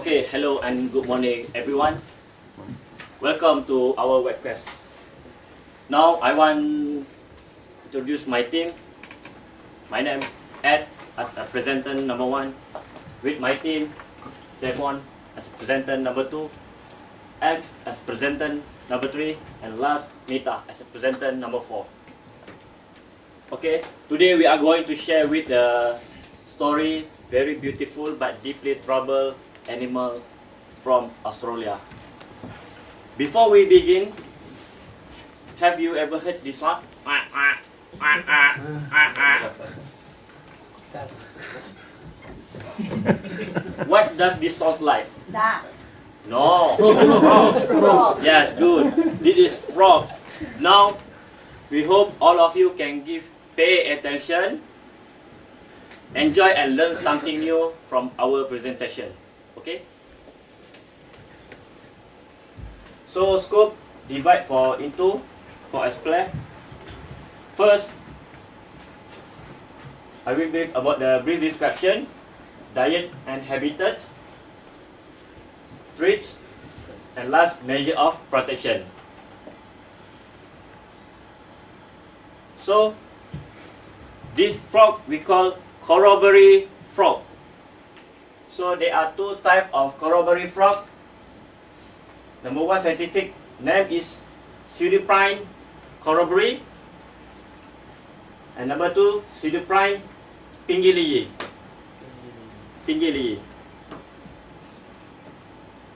Okay, hello and good morning everyone. Welcome to our webcast. Now I want to introduce my team. My name Ed as a presenter number 1. With my team, Zemon as presenter number 2, Alex as presenter number 3, and last Nita as a presenter number 4. Okay, today we are going to share with the story very beautiful but deeply troubled animal from Australia. Before we begin, have you ever heard this sound? What does this sound like? No. Frog. Yes, good. This is frog. Now, we hope all of you can pay attention, enjoy and learn something new from our presentation. Okay? So, scope divide for explain. First, I will brief about the brief description, diet and habitats, threats, and last measure of protection. So, this frog we call Corroboree frog. So there are two types of Corroboree frog. Number 1 scientific name is Pseudoprine Corroboree, and number 2 Pseudoprine pingilii.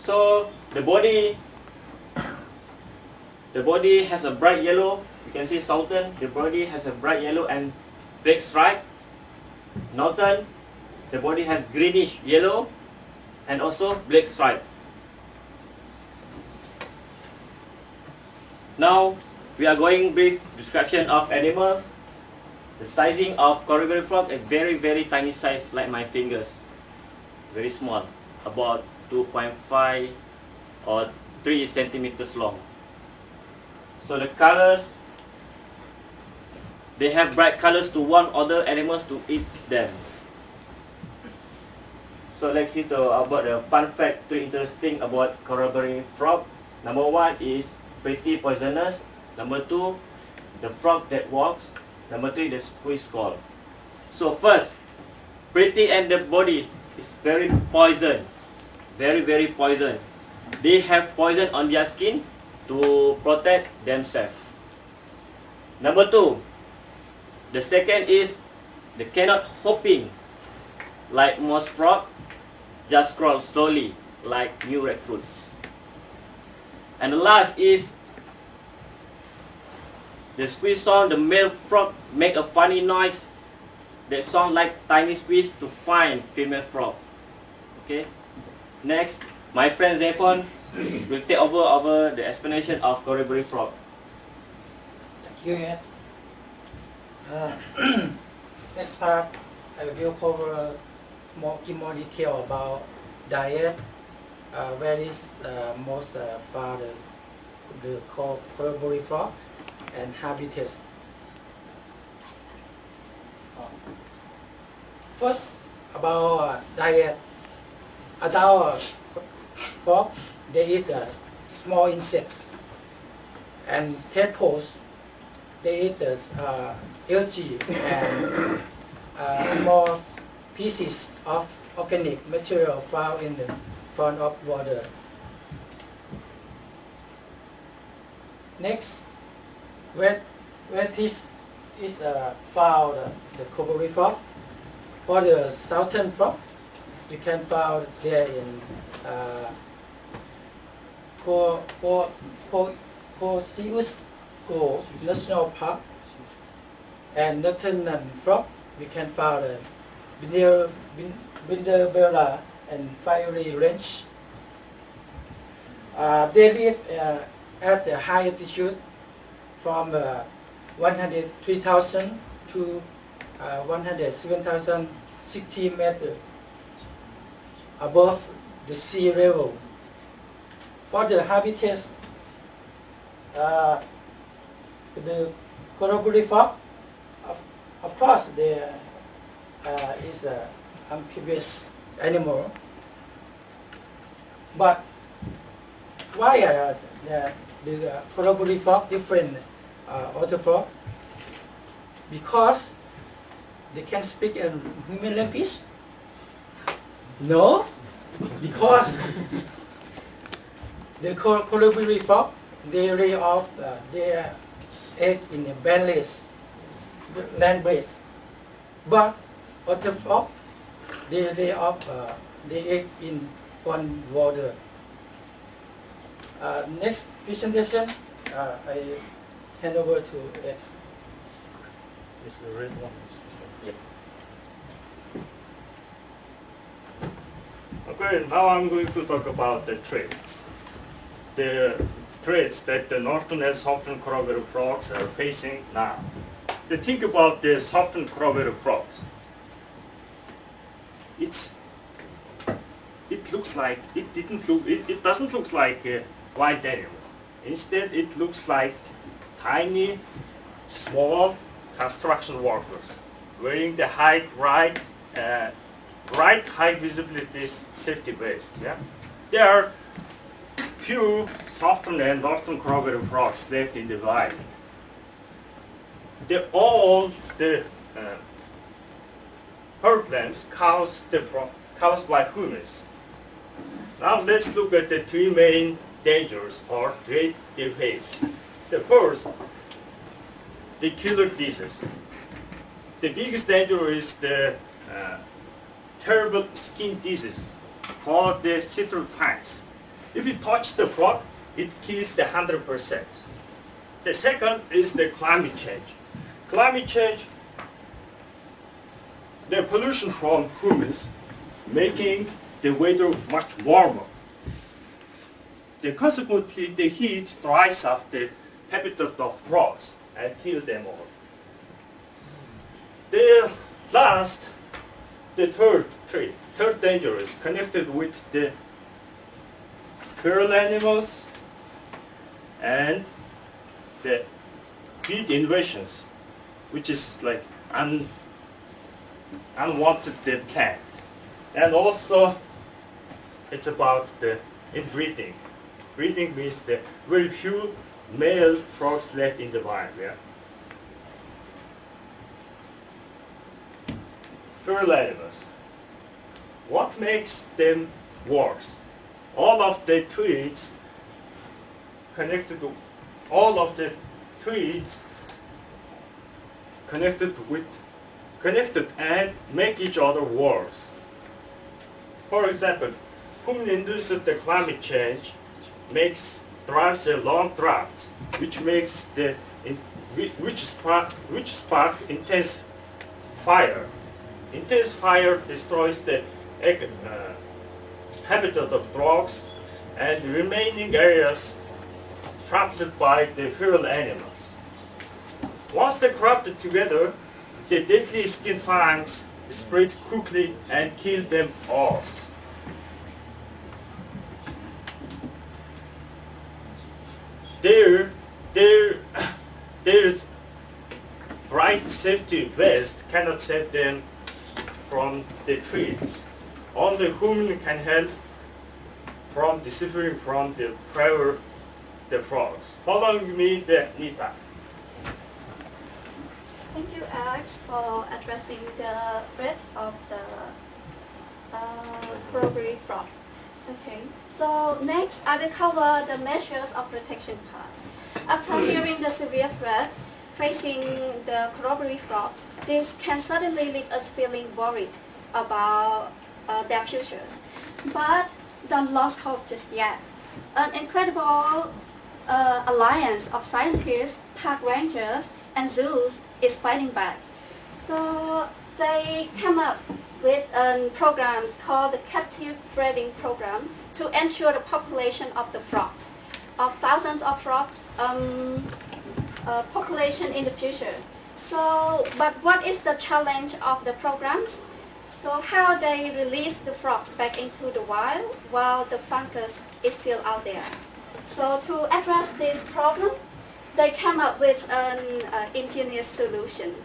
So the body has a bright yellow. You can see southern, the body has a bright yellow and black stripe. Northern, the body has greenish yellow and also black stripe. Now we are going brief description of animal. The sizing of Corroboree frog is very tiny size, like my fingers. Very small, about 2.5 or 3 centimeters long. So the colors, they have bright colors to warn other animals to eat them. So let's see about the fun fact, 3 interesting about Corroboree frog. Number 1 is pretty poisonous. Number 2, the frog that walks. Number 3, the squeeze skull. So first, pretty and the body is very poison. Very poison. They have poison on their skin to protect themselves. Number 2, the second is they cannot hopping like most frog, just crawl slowly like new recruit. And the last is the squeeze sound. The male frog make a funny noise that sound like tiny squeeze to find female frog. Okay. Next, my friend Zefon will take over the explanation of Corroboree frog. Thank you, Ed. Next part, I will cover give more detail about diet, where is most found the Corroboree frog, and habitats. First, about diet. Adult frog, they eat small insects, and tadpoles, they eat algae and small pieces of organic material found in the front of water. Next, where this is found the Corroboree frog. For the southern frog, we can find there in Kosciuszko National Park, and northern frog we can find Bindabella and Fiery Range. They live at a high altitude from 103,000 to 107,060 meters above the sea level. For the habitats, the Corroboree frog, of course, there is an amphibious animal. But why the Corroboree frog different other frog? Because they can speak in human language? No, because the Corroboree frog, they lay off their egg in a bandless land-based. But other frog, they lay off the egg in fun water. Next presentation, I hand over to X. It's the red one. Yep. Okay, now I'm going to talk about the threats. The threats that the northern and southern corroboree frogs are facing now. They think about the southern corroboree frogs. It looks like it doesn't look like a wild animal. Instead, it looks like tiny, small construction workers wearing the bright high visibility safety vests. Yeah, there are few southern and northern corroboree frogs left in the wild. All the problems caused by humans. Now let's look at the three main dangers or threats they face. The first, the killer disease. The biggest danger is the terrible skin disease called the citrus fangs. If you touch the frog, it kills the 100%. The second is the climate change. Climate change, the pollution from humans making the weather much warmer. Consequently, the heat dries up the habitat of frogs and kills them all. The third danger is connected with the feral animals and the weed invasions, which is like unwanted plant. And also, it's about the inbreeding. Breeding means the very few male frogs left in the wild. Yeah? Feral animals. What makes them worse? All of the trees connected and make each other worse. For example, human-induced climate change drives a long drought, which spark intense fire. Intense fire destroys the habitat of frogs and remaining areas trapped by the feral animals. Once they crowded together, the deadly skin fangs spread quickly and kill them all. There's bright safety vest cannot save them from the trees. Only human can help from suffering from the frogs. Following me, Nita. Thank you, Alex, for addressing the threats of the Corroboree frogs. Okay, so next I will cover the measures of protection part. After hearing the severe threat facing the Corroboree frogs, this can suddenly leave us feeling worried about their futures. But don't lose hope just yet. An incredible alliance of scientists, park rangers, and zoos is fighting back. So they come up with programs called the captive breeding program to ensure the population of the frogs, of thousands of frogs population in the future. So, but what is the challenge of the programs? So how they release the frogs back into the wild while the fungus is still out there. So to address this problem, they come up with an ingenious solution,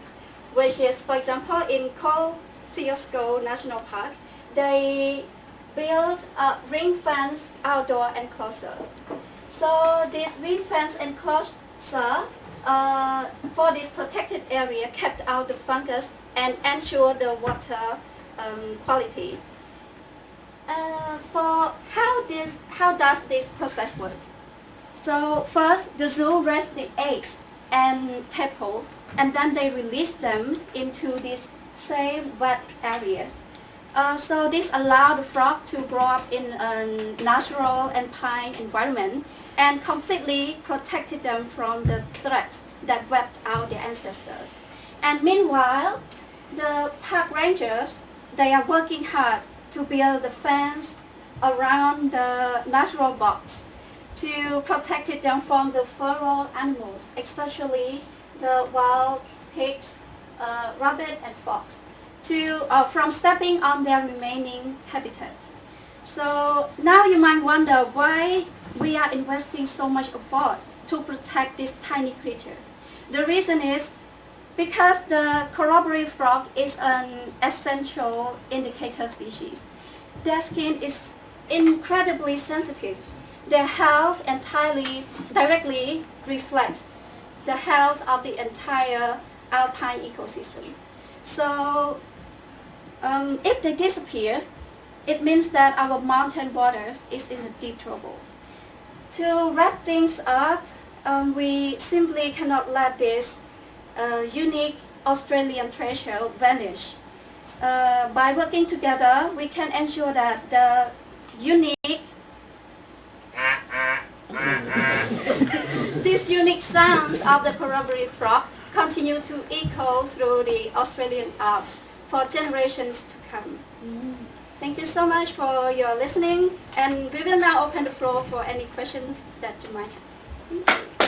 which is, for example, in Corroboree National Park, they build a ring fence outdoor enclosure. So this ring fence enclosure for this protected area kept out the fungus and ensure the water quality. For how does this process work? So first, the zoo raised the eggs and tadpoles, and then they release them into these safe wet areas. So this allowed the frog to grow up in a natural and alpine environment and completely protected them from the threats that wiped out their ancestors. And meanwhile, the park rangers, they are working hard to build the fence around the natural box to protect them from the feral animals, especially the wild pigs, rabbit, and fox, from stepping on their remaining habitats. So now you might wonder why we are investing so much effort to protect this tiny creature. The reason is because the Corroboree frog is an essential indicator species. Their skin is incredibly sensitive. Their health directly reflects the health of the entire alpine ecosystem. So if they disappear, it means that our mountain waters is in deep trouble. To wrap things up, we simply cannot let this unique Australian treasure vanish. By working together, we can ensure that the these unique sounds of the Corroboree frog continue to echo through the Australian Alps for generations to come. Thank you so much for your listening, and we will now open the floor for any questions that you might have. Thank you.